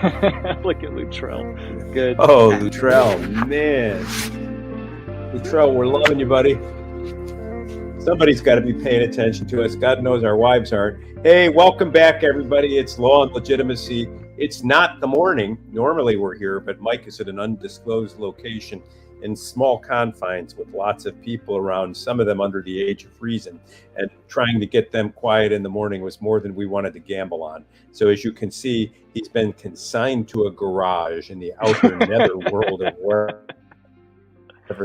Look at Luttrell. Good. Oh, Luttrell, man. Luttrell, we're loving you, buddy. Somebody's got to be paying attention to us. God knows our wives aren't. Hey, welcome back, everybody. It's Law and Legitimacy. It's not the morning. Normally we're here, but Mike is at an undisclosed location in small confines with lots of people around, some of them under the age of reason. And trying to get them quiet in the morning was more than we wanted to gamble on. So as you can see, he's been consigned to a garage in the outer netherworld of wherever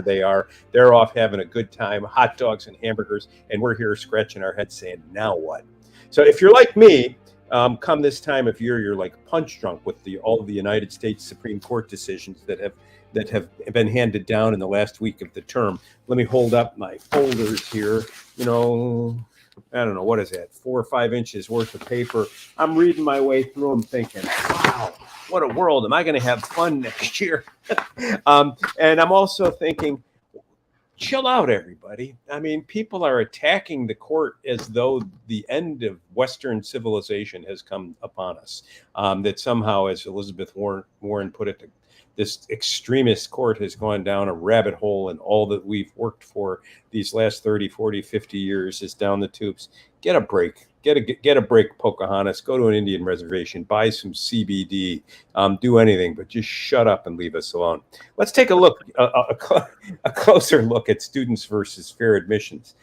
they are. They're off having a good time, hot dogs and hamburgers, and we're here scratching our heads saying, now what? So if you're like me, come this time of year, you're like punch drunk with all of the United States Supreme Court decisions that have been handed down in the last week of the term. Let me hold up my folders here. You know, I don't know, what is that, 4 or 5 inches worth of paper. I'm reading my way through them thinking, wow, what a world. Am I going to have fun next year? And I'm also thinking, chill out, everybody. I mean, people are attacking the court as though the end of Western civilization has come upon us. That somehow, as Elizabeth Warren put it, this extremist court has gone down a rabbit hole, and all that we've worked for these last 30, 40, 50 years is down the tubes. Get a break. Get a break, Pocahontas. Go to an Indian reservation. Buy some CBD. Do anything, but just shut up and leave us alone. Let's take a look, a closer look at students versus fair admissions.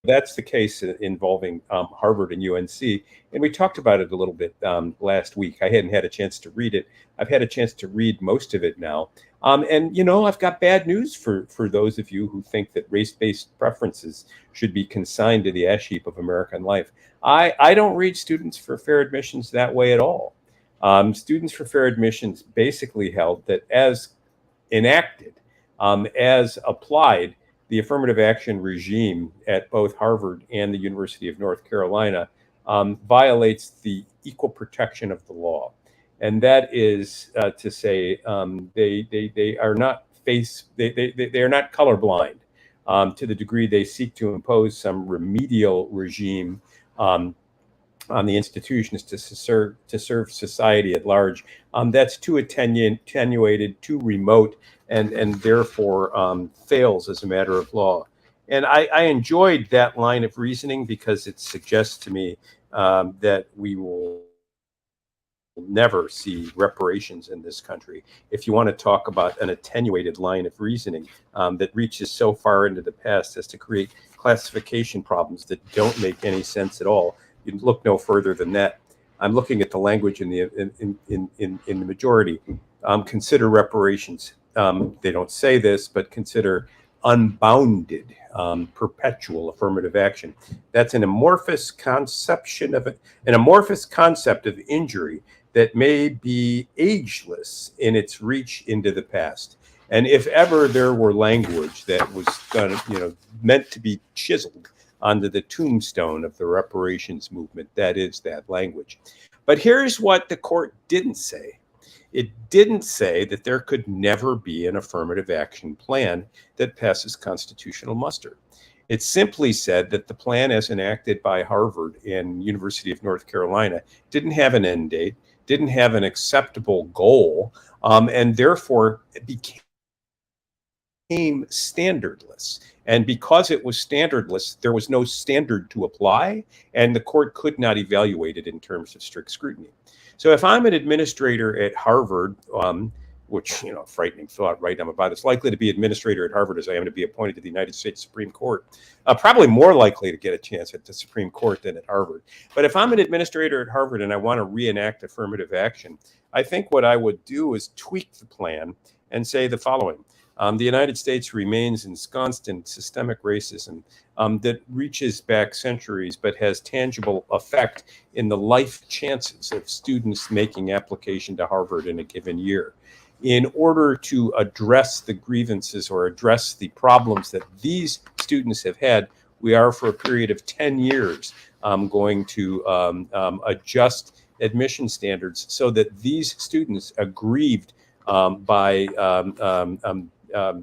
That's the case involving Harvard and UNC. And we talked about it a little bit last week. I hadn't had a chance to read it. I've had a chance to read most of it now. And, I've got bad news for those of you who think that race-based preferences should be consigned to the ash heap of American life. I don't read students for fair admissions that way at all. Students for fair admissions basically held that as enacted, as applied, the affirmative action regime at both Harvard and the University of North Carolina violates the equal protection of the law. And that is to say they are not they are not colorblind to the degree they seek to impose some remedial regime on the institutions to serve society at large. That's too attenuated, too remote, and therefore fails as a matter of law. And I enjoyed that line of reasoning because it suggests to me that we will never see reparations in this country. If you want to talk about an attenuated line of reasoning that reaches so far into the past as to create classification problems that don't make any sense at all, you look no further than that. I'm looking at the language in the majority. Consider reparations. They don't say this, but consider unbounded, perpetual affirmative action. That's an amorphous concept of injury that may be ageless in its reach into the past. And if ever there were language that was meant to be chiseled onto the tombstone of the reparations movement, that is that language. But here's what the court didn't say. It didn't say that there could never be an affirmative action plan that passes constitutional muster. It simply said that the plan as enacted by Harvard and University of North Carolina didn't have an end date, didn't have an acceptable goal, and therefore it became standardless. And because it was standardless, there was no standard to apply, and the court could not evaluate it in terms of strict scrutiny. So if I'm an administrator at Harvard, which, frightening thought, right? I'm about as likely to be administrator at Harvard as I am to be appointed to the United States Supreme Court. Probably more likely to get a chance at the Supreme Court than at Harvard. But if I'm an administrator at Harvard and I want to reenact affirmative action, I think what I would do is tweak the plan and say the following. The United States remains ensconced in systemic racism that reaches back centuries, but has tangible effect in the life chances of students making application to Harvard in a given year. In order to address the grievances or address the problems that these students have had, we are for a period of 10 years going to adjust admission standards so that these students aggrieved by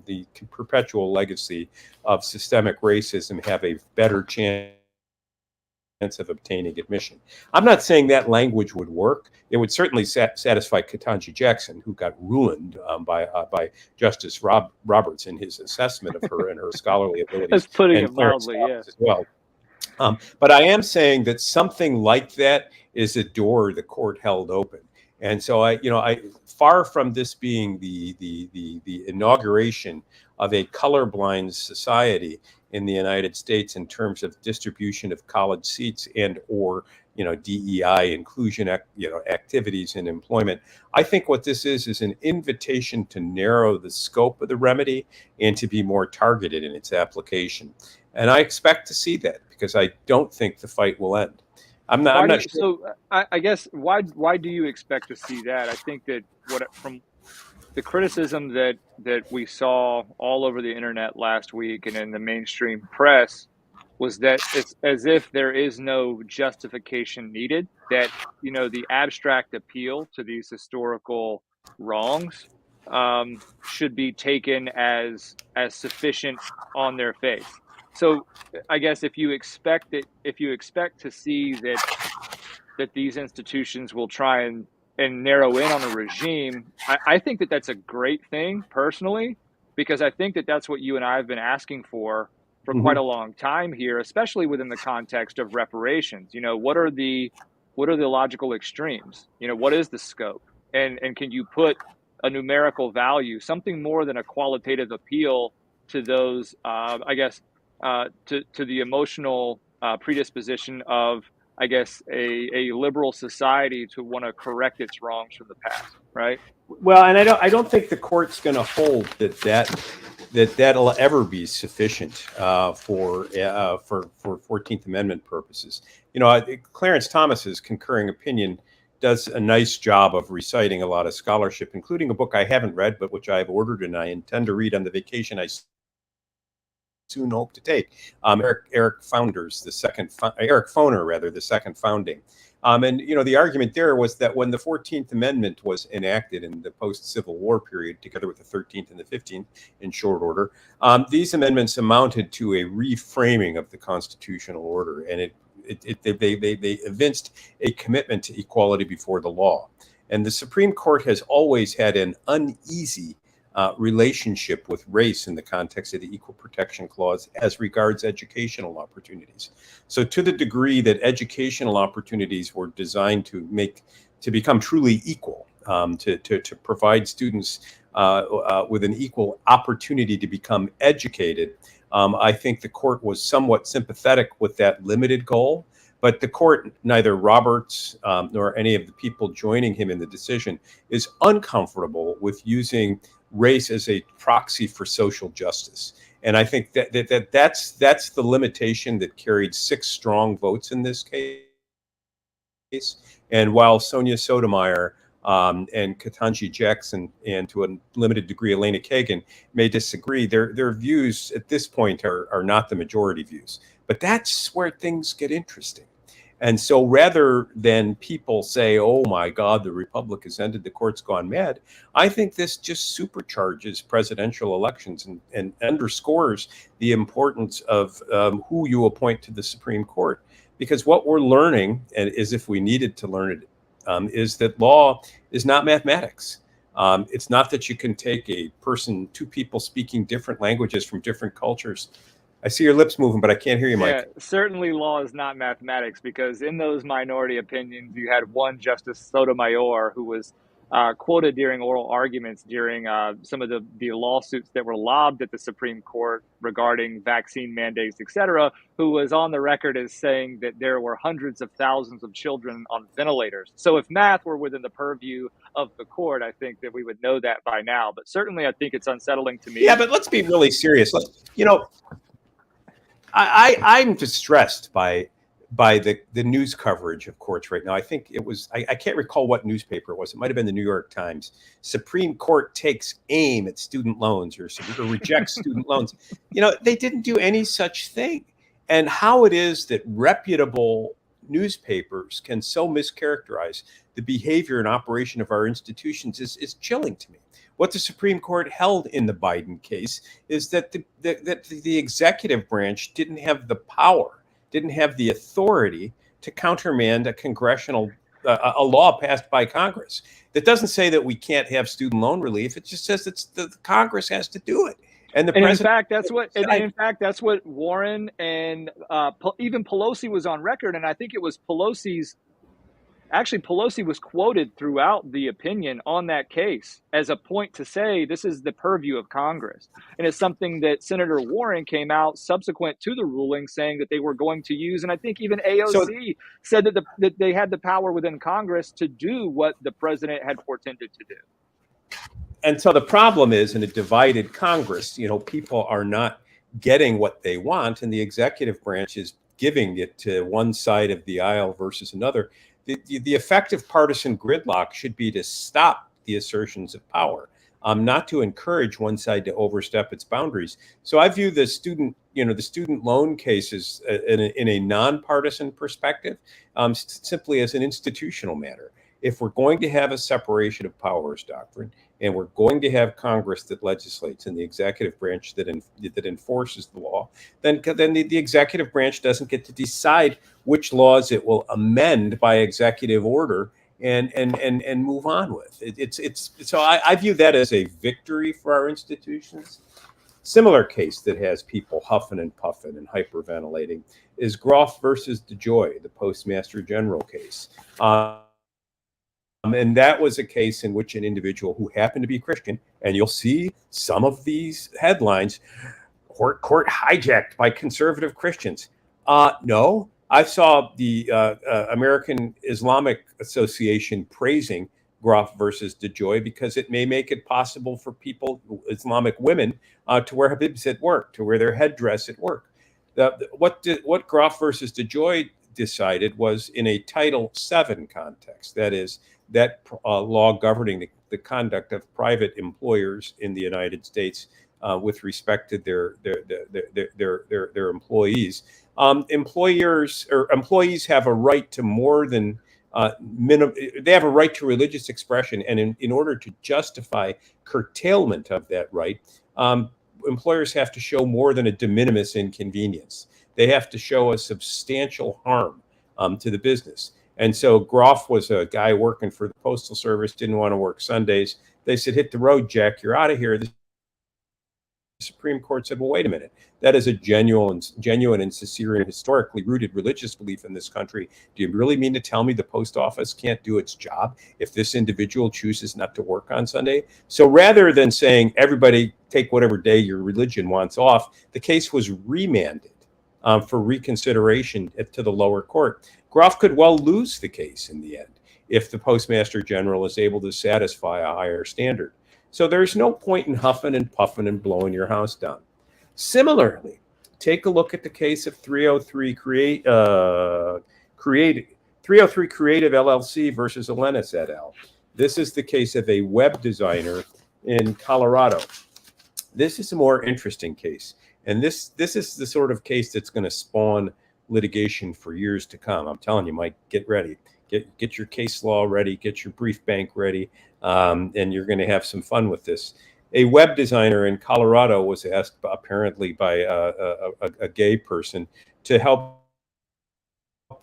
the perpetual legacy of systemic racism have a better chance of obtaining admission. I'm not saying that language would work. It would certainly satisfy Ketanji Jackson, who got ruined by Justice Roberts in his assessment of her and her scholarly abilities. That's putting and it Clarence mildly, Thomas as well. But I am saying that something like that is a door the court held open. And so I far from this being the inauguration of a colorblind society in the United States in terms of distribution of college seats and or DEI inclusion activities in employment. I think what this is an invitation to narrow the scope of the remedy and to be more targeted in its application. And I expect to see that because I don't think the fight will end. I'm not sure. So I guess why do you expect to see that? I think that from the criticism that we saw all over the internet last week and in the mainstream press was that it's as if there is no justification needed, that the abstract appeal to these historical wrongs should be taken as sufficient on their face. So I guess if you expect to see that these institutions will try and narrow in on a regime, I think that that's a great thing personally, because I think that that's what you and I have been asking for quite a long time here, especially within the context of reparations. What are the logical extremes? What is the scope? And can you put a numerical value, something more than a qualitative appeal to those, to the emotional predisposition of, I guess, a liberal society to want to correct its wrongs from the past, right? Well, and I don't think the court's going to hold that'll ever be sufficient for 14th Amendment purposes. Clarence Thomas's concurring opinion does a nice job of reciting a lot of scholarship, including a book I haven't read, but which I've ordered and I intend to read on the vacation I soon hope to take. Eric Foner, the second founding. And the argument there was that when the 14th Amendment was enacted in the post-Civil War period, together with the 13th and the 15th in short order, these amendments amounted to a reframing of the constitutional order, and they evinced a commitment to equality before the law. And the Supreme Court has always had an uneasy relationship with race in the context of the Equal Protection Clause as regards educational opportunities. So to the degree that educational opportunities were designed to become truly equal, to provide students with an equal opportunity to become educated, I think the court was somewhat sympathetic with that limited goal. But the court, neither Roberts nor any of the people joining him in the decision, is uncomfortable with using race as a proxy for social justice. And I think that's the limitation that carried 6 strong votes in this case. And while Sonia Sotomayor and Ketanji Jackson, and to a limited degree Elena Kagan, may disagree, their views at this point are not the majority views. But that's where things get interesting. And so rather than people say, oh my God, the Republic has ended, the court's gone mad, I think this just supercharges presidential elections and underscores the importance of who you appoint to the Supreme Court. Because what we're learning, and as if we needed to learn it, is that law is not mathematics. It's not that you can take two people speaking different languages from different cultures. I see your lips moving, but I can't hear you, Mike. Yeah, certainly law is not mathematics, because in those minority opinions, you had one Justice Sotomayor who was quoted during oral arguments during some of the lawsuits that were lobbed at the Supreme Court regarding vaccine mandates, et cetera, who was on the record as saying that there were hundreds of thousands of children on ventilators. So if math were within the purview of the court, I think that we would know that by now. But certainly I think it's unsettling to me. Yeah, but let's be really serious. I'm distressed by the news coverage of courts right now. I think it was, I can't recall what newspaper it was. It might have been the New York Times. Supreme Court takes aim at student loans or rejects student loans. They didn't do any such thing. And how it is that reputable newspapers can so mischaracterize the behavior and operation of our institutions is chilling to me. What the Supreme Court held in the Biden case is that the executive branch didn't have the power, didn't have the authority to countermand a congressional a law passed by Congress. That doesn't say that we can't have student loan relief. It just says that the Congress has to do it, and the And in president. fact, that's what Warren and even Pelosi was on record. And I think it was Pelosi was quoted throughout the opinion on that case as a point to say this is the purview of Congress. And it's something that Senator Warren came out subsequent to the ruling saying that they were going to use. And I think even AOC said that they had the power within Congress to do what the president had portended to do. And so the problem is, in a divided Congress, people are not getting what they want, and the executive branch is giving it to one side of the aisle versus another. The effective partisan gridlock should be to stop the assertions of power, not to encourage one side to overstep its boundaries. So I view the student loan cases in a nonpartisan perspective, simply as an institutional matter. If we're going to have a separation of powers doctrine, and we're going to have Congress that legislates and the executive branch that enforces the law, then the executive branch doesn't get to decide which laws it will amend by executive order and move on with. So I view that as a victory for our institutions. Similar case that has people huffing and puffing and hyperventilating is Groff versus DeJoy, the Postmaster General case. And that was a case in which an individual who happened to be Christian, and you'll see some of these headlines, court hijacked by conservative Christians. No, I saw the American Islamic Association praising Groff versus DeJoy because it may make it possible for people, Islamic women, to wear habibs at work, to wear their headdress at work. What Groff versus DeJoy decided was in a Title VII context, that is, that law governing the conduct of private employers in the United States with respect to their employees. Employees have a right to more than they have a right to religious expression, and in order to justify curtailment of that right, employers have to show more than a de minimis inconvenience. They have to show a substantial harm to the business. And so Groff was a guy working for the Postal Service, didn't want to work Sundays. They said, hit the road, Jack, you're out of here. The Supreme Court said, well, wait a minute. That is a genuine and sincere and historically rooted religious belief in this country. Do you really mean to tell me the post office can't do its job if this individual chooses not to work on Sunday? So rather than saying everybody take whatever day your religion wants off, the case was remanded for reconsideration to the lower court. Groff could well lose the case in the end if the Postmaster General is able to satisfy a higher standard. So there's no point in huffing and puffing and blowing your house down. Similarly, take a look at the case of 303 Creative LLC versus Elenis et al. This is the case of a web designer in Colorado. This is a more interesting case. And this is the sort of case that's going to spawn litigation for years to come. I'm telling you, Mike, get ready. Get your case law ready. Get your brief bank ready. And you're going to have some fun with this. A web designer in Colorado was asked, apparently by a gay person, to help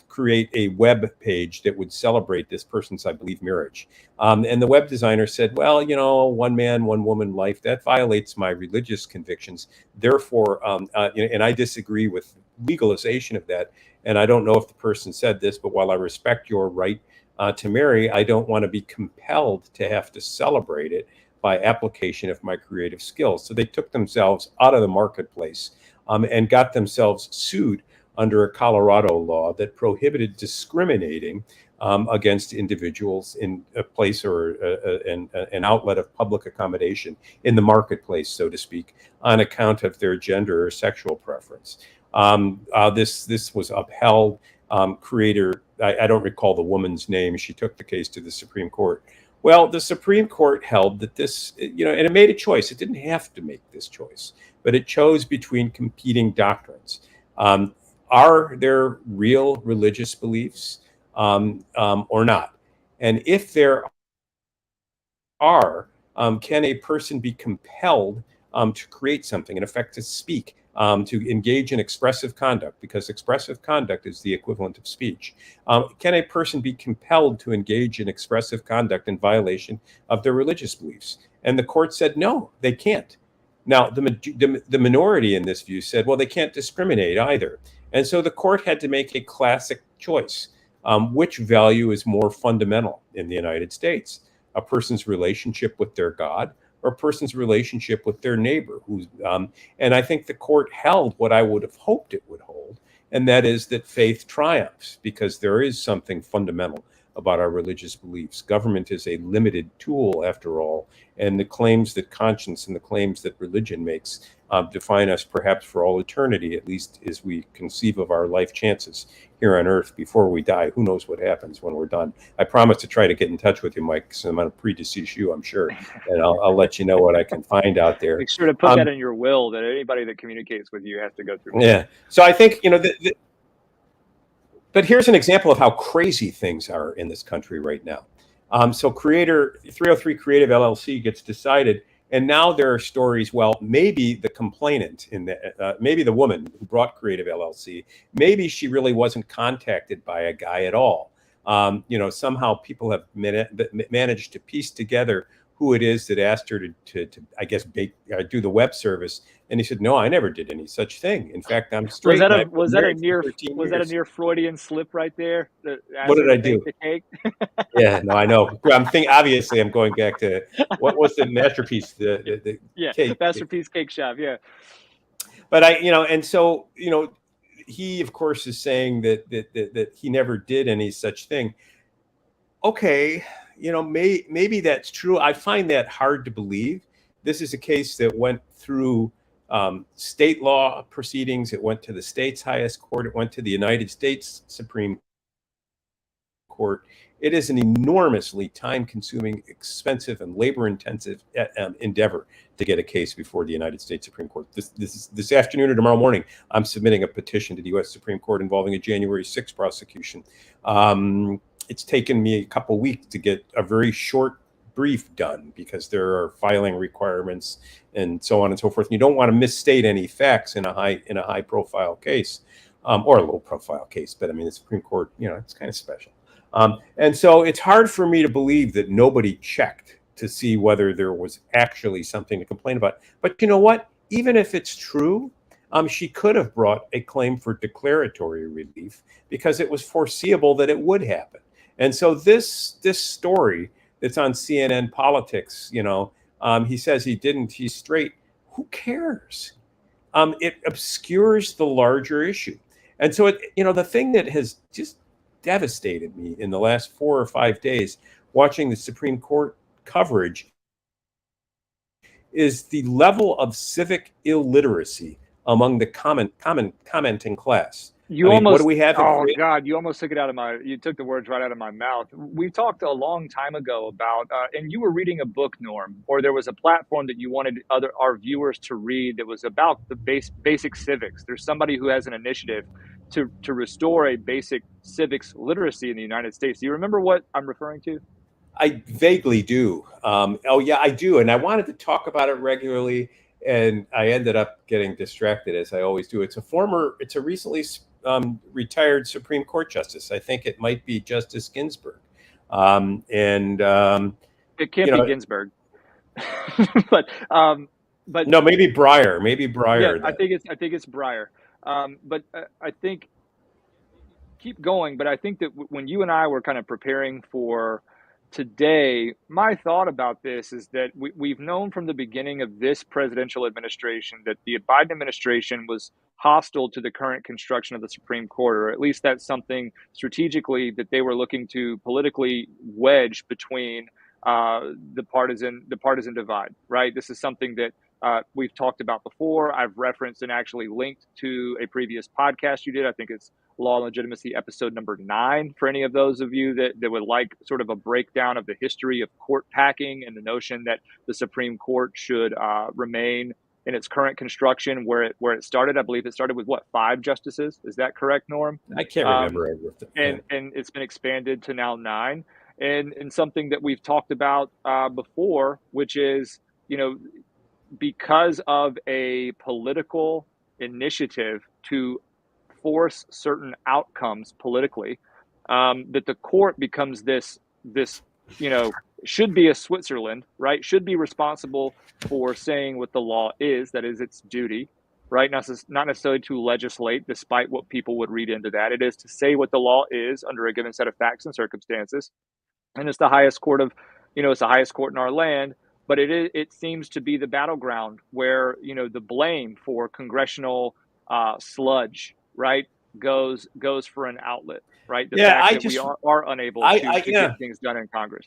create a web page that would celebrate this person's, I believe, marriage. And the web designer said, well, one man, one woman life, that violates my religious convictions. Therefore, and I disagree with legalization of that. And I don't know if the person said this, but while I respect your right to marry, I don't want to be compelled to have to celebrate it by application of my creative skills. So they took themselves out of the marketplace and got themselves sued under a Colorado law that prohibited discriminating against individuals in a place or an outlet of public accommodation in the marketplace, so to speak, on account of their gender or sexual preference. This was upheld. Creator, I don't recall the woman's name. She took the case to the Supreme Court. Well, the Supreme Court held that this, and it made a choice. It didn't have to make this choice, but it chose between competing doctrines. Are there real religious beliefs or not? And if there are, can a person be compelled to create something, in effect, to speak to engage in expressive conduct, because expressive conduct is the equivalent of speech. Can a person be compelled to engage in expressive conduct in violation of their religious beliefs? And the court said, no, they can't. Now, the minority in this view said, well, they can't discriminate either. And so the court had to make a classic choice. Which value is more fundamental in the United States? A person's relationship with their God, or a person's relationship with their neighbor? And I think the court held what I would have hoped it would hold, and that is that faith triumphs, because there is something fundamental about our religious beliefs. Government is a limited tool, after all, and the claims that conscience and the claims that religion makes define us perhaps for all eternity, at least as we conceive of our life chances here on earth before we die. Who knows what happens when we're done? I promise to try to get in touch with you, Mike, because I'm going to predecease you, I'm sure, and I'll let you know what I can find out there. Make sure to put that in your will, that anybody that communicates with you has to go through. Yeah. So I think, but here's an example of how crazy things are in this country right now. So 303 Creative LLC gets decided, and now there are stories. Well, maybe the complainant maybe the woman who brought Creative LLC, maybe she really wasn't contacted by a guy at all. Somehow people have managed to piece together who it is that asked her to I guess, do the web service. And he said, no, I never did any such thing. In fact, I'm straight. Was that a near Freudian slip right there? What did I do? The cake? Yeah, no, I know. Obviously, I'm going back to what was the masterpiece, the cake. Masterpiece Cake Shop. Yeah. But and so, he of course is saying that he never did any such thing. Okay, maybe that's true. I find that hard to believe. This is a case that went through state law proceedings. It went to the state's highest court. It went to the United States Supreme Court. It is an enormously time-consuming, expensive, and labor-intensive endeavor to get a case before the United States Supreme Court. This afternoon or tomorrow morning, I'm submitting a petition to the U.S. Supreme Court involving a January 6th prosecution. It's taken me a couple weeks to get a very short brief done, because there are filing requirements and so on and so forth. And you don't want to misstate any facts in a high-profile case, or a low-profile case. But I mean, the Supreme Court, it's kind of special. And so it's hard for me to believe that nobody checked to see whether there was actually something to complain about. But you know what? Even if it's true, she could have brought a claim for declaratory relief, because it was foreseeable that it would happen. And so this story that's on CNN Politics, he says he didn't, he's straight. Who cares? It obscures the larger issue. And so the thing that has just devastated me in the last 4 or 5 days watching the Supreme Court coverage is the level of civic illiteracy among the commenting class. What do we have? Oh God, you almost took the words right out of my mouth. We talked a long time ago about, and you were reading a book, Norm, or there was a platform that you wanted our viewers to read that was about the basic civics. There's somebody who has an initiative to restore a basic civics literacy in the United States. Do you remember what I'm referring to? I vaguely do. Oh yeah, I do. And I wanted to talk about it regularly, and I ended up getting distracted, as I always do. It's a recently retired Supreme Court justice. I think it might be Justice Ginsburg. It can't be Ginsburg. but no, maybe Breyer. Yeah, I think it's Breyer. But I think, keep going. But I think that when you and I were kind of preparing for today, my thought about this is that we've known from the beginning of this presidential administration that the Biden administration was hostile to the current construction of the Supreme Court, or at least that's something strategically that they were looking to politically wedge between the partisan divide, right? This is something that we've talked about before. I've referenced and actually linked to a previous podcast you did. I think it's Law and Legitimacy episode number 9, for any of those of you that would like sort of a breakdown of the history of court packing and the notion that the Supreme Court should remain in its current construction where it started. I believe it started with 5 justices. Is that correct, Norm? I can't remember. And it's been expanded to now 9. And something that we've talked about before, which is, because of a political initiative to force certain outcomes politically, that the court becomes this, should be a Switzerland, right? Should be responsible for saying what the law is, that is its duty, right? Not necessarily to legislate, despite what people would read into that. It is to say what the law is under a given set of facts and circumstances. And it's the highest court it's the highest court in our land, but it seems to be the battleground where, the blame for congressional sludge, right, goes for an outlet, right? The fact that we are unable to get things done in Congress.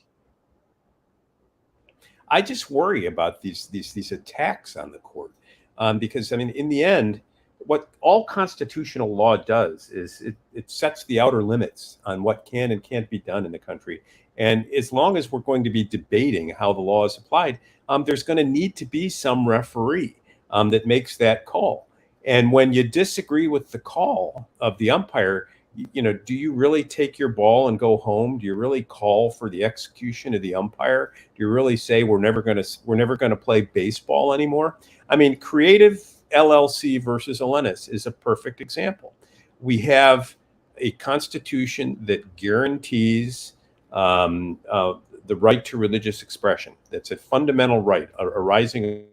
I just worry about these attacks on the court, because I mean, in the end, what all constitutional law does is it sets the outer limits on what can and can't be done in the country. And as long as we're going to be debating how the law is applied, there's going to need to be some referee that makes that call. And when you disagree with the call of the umpire, do you really take your ball and go home? Do you really call for the execution of the umpire? Do you really say we're never going to play baseball anymore? I mean, Creative LLC versus Elenis is a perfect example. We have a constitution that guarantees the right to religious expression. That's a fundamental right arising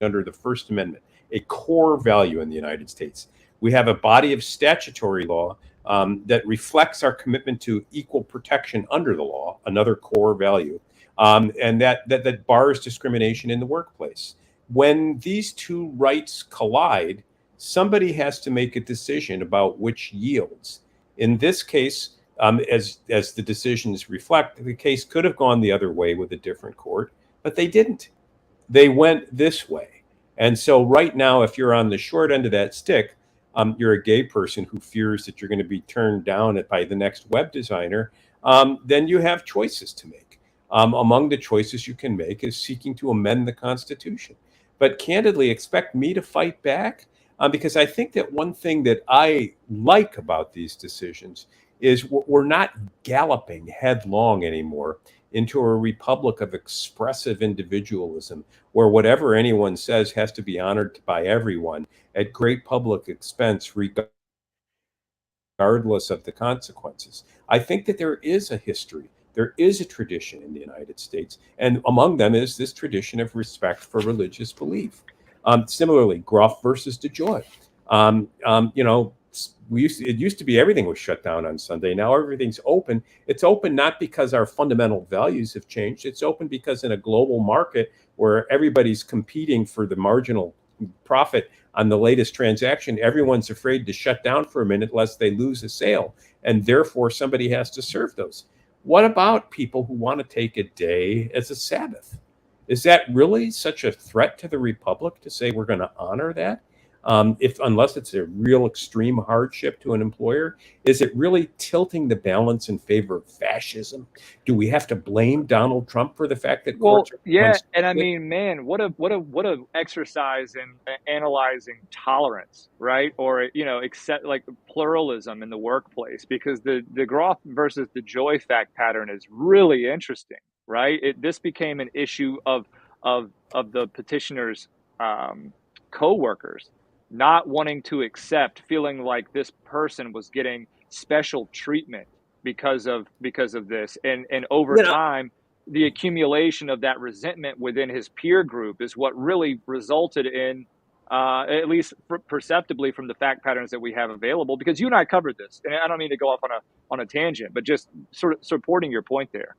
under the First Amendment, a core value in the United States. We have a body of statutory law that reflects our commitment to equal protection under the law, another core value, and that bars discrimination in the workplace. When these two rights collide, somebody has to make a decision about which yields. In this case, as the decisions reflect, the case could have gone the other way with a different court, but they didn't. They went this way. And so right now, if you're on the short end of that stick, you're a gay person who fears that you're going to be turned down by the next web designer, then you have choices to make. Among the choices you can make is seeking to amend the Constitution. But candidly, expect me to fight back, because I think that one thing that I like about these decisions is we're not galloping headlong anymore into a republic of expressive individualism, where whatever anyone says has to be honored by everyone at great public expense, regardless of the consequences. I think that there is a history, there is a tradition in the United States, and among them is this tradition of respect for religious belief. Similarly, Groff versus DeJoy. It used to be everything was shut down on Sunday. Now everything's open. It's open not because our fundamental values have changed. It's open because in a global market where everybody's competing for the marginal profit on the latest transaction, everyone's afraid to shut down for a minute lest they lose a sale. And therefore, somebody has to serve those. What about people who want to take a day as a Sabbath? Is that really such a threat to the Republic to say we're going to honor that? Unless it's a real extreme hardship to an employer, is it really tilting the balance in favor of fascism? Do we have to blame Donald Trump for the fact that courts are and I mean, man, what a exercise in analyzing tolerance, right? Or accept like pluralism in the workplace, because the Groff versus the Joy fact pattern is really interesting, right? This became an issue of the petitioner's co-workers not wanting to accept, feeling like this person was getting special treatment because of this, and over time, the accumulation of that resentment within his peer group is what really resulted in, at least perceptibly from the fact patterns that we have available. Because you and I covered this, and I don't mean to go off on a tangent, but just sort of supporting your point there.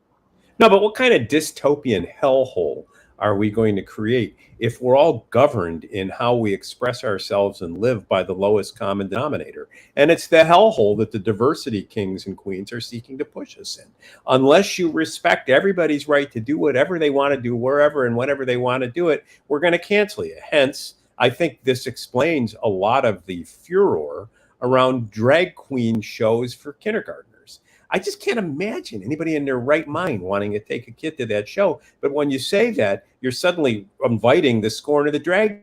No, but what kind of dystopian hellhole are we going to create if we're all governed in how we express ourselves and live by the lowest common denominator? And it's the hellhole that the diversity kings and queens are seeking to push us in. Unless you respect everybody's right to do whatever they want to do, wherever and whenever they want to do it, we're going to cancel you. Hence, I think this explains a lot of the furor around drag queen shows for kindergartners. I just can't imagine anybody in their right mind wanting to take a kid to that show. But when you say that, you're suddenly inviting the scorn of the drag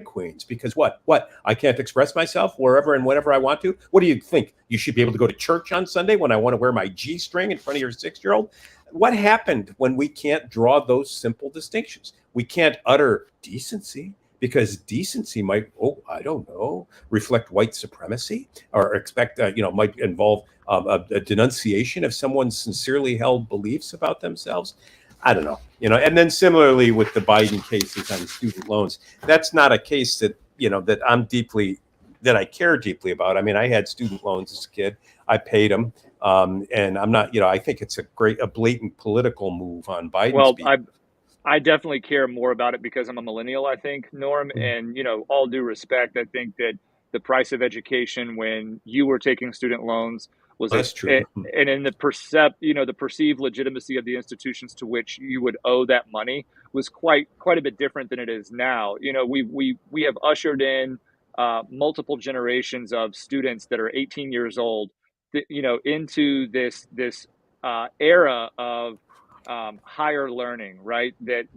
queens. Because what? I can't express myself wherever and whenever I want to? What do you think? You should be able to go to church on Sunday when I want to wear my G-string in front of your 6-year-old? What happened when we can't draw those simple distinctions? We can't utter decency because decency might, I don't know, reflect white supremacy, or expect, might involve a denunciation of someone's sincerely held beliefs about themselves. I don't know, and then similarly with the Biden cases on student loans, that's not a case that, that I care deeply about. I mean, I had student loans as a kid. I paid them. And I'm not, I think it's a blatant political move on Biden's Well, behalf. I definitely care more about it because I'm a millennial, I think, Norm. And, all due respect, I think that the price of education when you were taking student loans was That's true. and in the the perceived legitimacy of the institutions to which you would owe that money was quite a bit different than it is now. We have ushered in multiple generations of students that are 18 years old, into this era of higher learning, right? That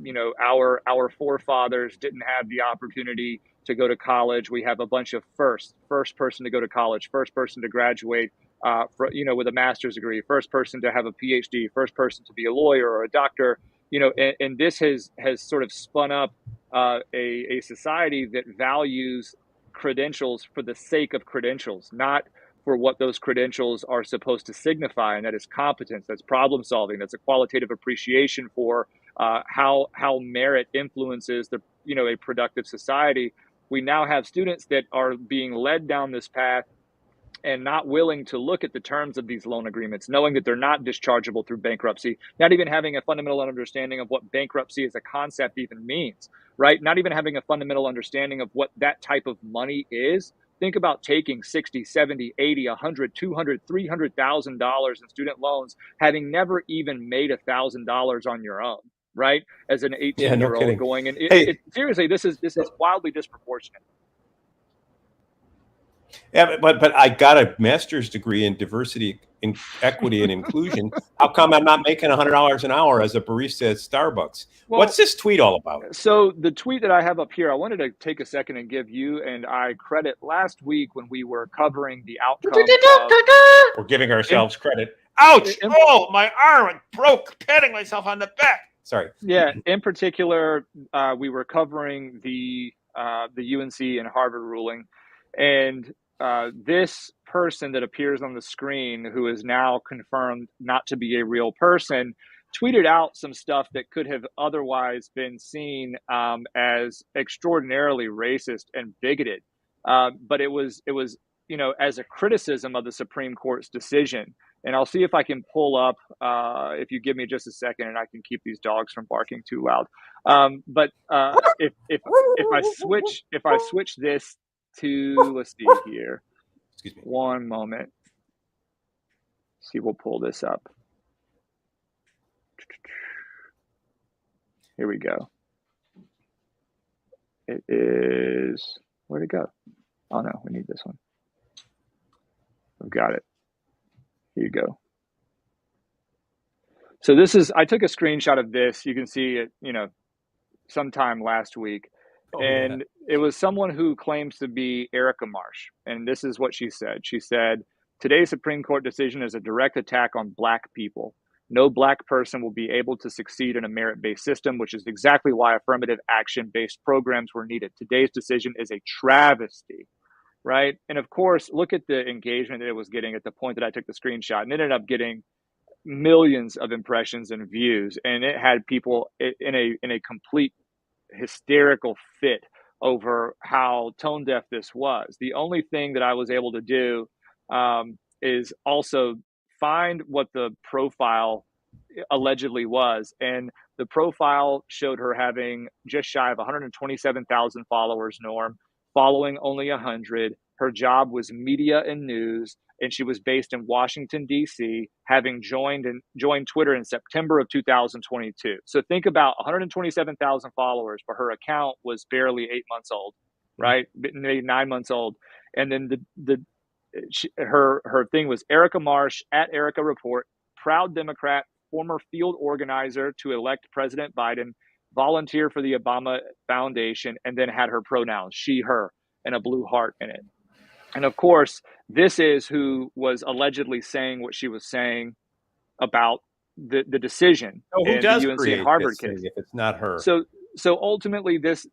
our forefathers didn't have the opportunity to go to college. We have a bunch of first person to go to college, first person to graduate, with a master's degree, first person to have a PhD, first person to be a lawyer or a doctor. And this has sort of spun up a society that values credentials for the sake of credentials, not for what those credentials are supposed to signify, and that is competence, that's problem solving, that's a qualitative appreciation for how merit influences a productive society. We now have students that are being led down this path and not willing to look at the terms of these loan agreements, knowing that they're not dischargeable through bankruptcy, not even having a fundamental understanding of what bankruptcy as a concept even means, right? Not even having a fundamental understanding of what that type of money is. Think about taking 60, 70, 80, 100, 200, $300,000 in student loans, having never even made $1,000 on your own, right? As an 18-year-old going, and seriously, this is wildly disproportionate. Yeah, but I got a master's degree in diversity, in equity, and inclusion. How come I'm not making $100 an hour as a barista at Starbucks? Well, what's this tweet all about? So the tweet that I have up here, I wanted to take a second and give you and I credit last week when we were covering the outcome of... We're giving ourselves credit. Ouch! My arm broke, patting myself on the back. Sorry. Yeah, in particular, we were covering the UNC and Harvard ruling, and this person that appears on the screen, who is now confirmed not to be a real person, tweeted out some stuff that could have otherwise been seen as extraordinarily racist and bigoted, but it was as a criticism of the Supreme Court's decision. And I'll see if I can pull up, if you give me just a second, and I can keep these dogs from barking too loud. But if I switch this to, let's see here. Excuse me. One moment. See, we'll pull this up. Here we go. It is, where'd it go? Oh no, we need this one. We've got it. Here you go. So this is, I took a screenshot of this. You can see it, sometime last week. And it was someone who claims to be Erica Marsh. And this is what she said. She said, today's Supreme Court decision is a direct attack on Black people. No Black person will be able to succeed in a merit-based system, which is exactly why affirmative action-based programs were needed. Today's decision is a travesty, right? And of course, look at the engagement that it was getting at the point that I took the screenshot, and it ended up getting millions of impressions and views. And it had people in a complete hysterical fit over how tone deaf this was. The only thing that I was able to do is also find what the profile allegedly was. And the profile showed her having just shy of 127,000 followers, Norm, following only 100. Her job was media and news, and she was based in Washington, D.C., having joined Twitter in September of 2022. So think about 127,000 followers, but her account was barely 8 months old, right? Maybe 9 months old. And then her thing was Erica Marsh at Erica Report, proud Democrat, former field organizer to elect President Biden, volunteer for the Obama Foundation, and then had her pronouns, she, her, and a blue heart in it. And of course, this is who was allegedly saying what she was saying about the decision in the UNC and Harvard case. If it's not her. so ultimately this,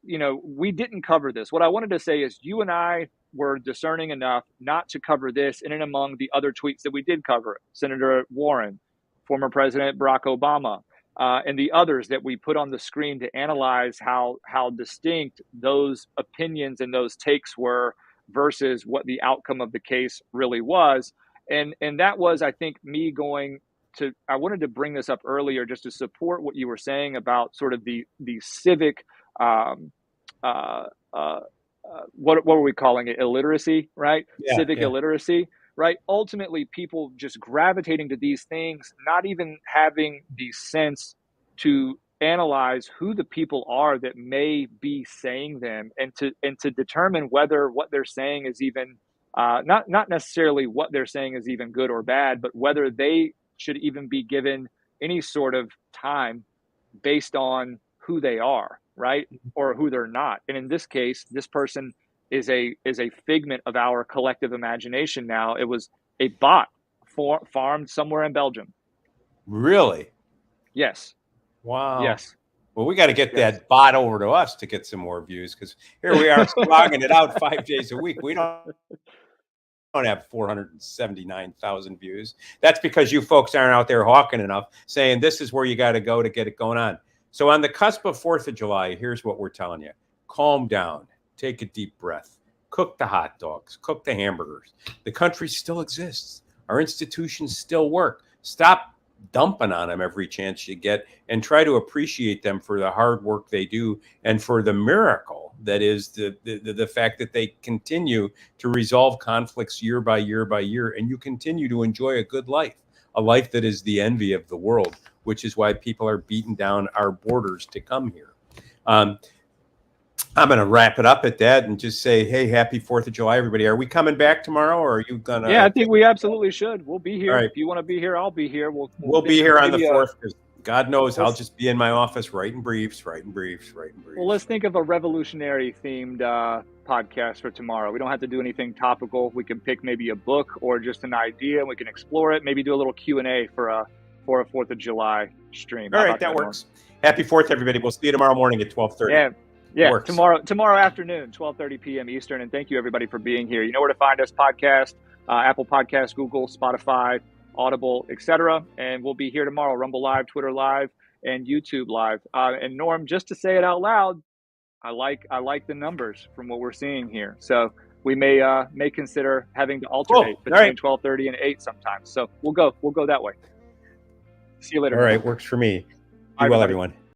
we didn't cover this. What I wanted to say is you and I were discerning enough not to cover this in and among the other tweets that we did cover. Senator Warren, former President Barack Obama, and the others that we put on the screen to analyze how distinct those opinions and those takes were versus what the outcome of the case really was. And that was, I think, me going to, I wanted to bring this up earlier just to support what you were saying about sort of the civic, what were we calling it? Illiteracy, right? Yeah, Civic yeah. illiteracy, right? Ultimately, people just gravitating to these things, not even having the sense to analyze who the people are that may be saying them, and to determine whether what they're saying is even not necessarily what they're saying is even good or bad, but whether they should even be given any sort of time based on who they are, right? Or who they're not. And in this case, this person is a figment of our collective imagination now. It was a bot farmed somewhere in Belgium. Really? Yes. Wow. Yes. Well, we got to get Yes. that bot over to us to get some more views, because here we are slogging it out 5 days a week. We don't have 479,000 views. That's because you folks aren't out there hawking enough, saying this is where you got to go to get it going on. So on the cusp of 4th of July, here's what we're telling you. Calm down. Take a deep breath. Cook the hot dogs. Cook the hamburgers. The country still exists. Our institutions still work. Stop dumping on them every chance you get, and try to appreciate them for the hard work they do and for the miracle that is the fact that they continue to resolve conflicts year by year by year, and you continue to enjoy a good life, a life that is the envy of the world, which is why people are beating down our borders to come here. I'm going to wrap it up at that and just say, hey, happy 4th of July, everybody. Are we coming back tomorrow, or are you going to? Yeah, I think we absolutely should. We'll be here. All right. If you want to be here, I'll be here. We'll be here on the 4th, because God knows I'll just be in my office writing briefs. Well, let's think of a revolutionary themed podcast for tomorrow. We don't have to do anything topical. We can pick maybe a book or just an idea, and we can explore it. Maybe do a little Q&A for a 4th of July stream. All right, that works. Happy 4th, everybody. We'll see you tomorrow morning at 12:30. Yeah, tomorrow afternoon, 12:30 p.m. Eastern. And thank you, everybody, for being here. You know where to find us: podcast, Apple Podcasts, Google, Spotify, Audible, etc. And we'll be here tomorrow: Rumble Live, Twitter Live, and YouTube Live. And Norm, just to say it out loud, I like the numbers from what we're seeing here. So we may consider having to alternate between 12:30 and 8 sometimes. So we'll go that way. See you later. All right, works for me. Be well, everyone.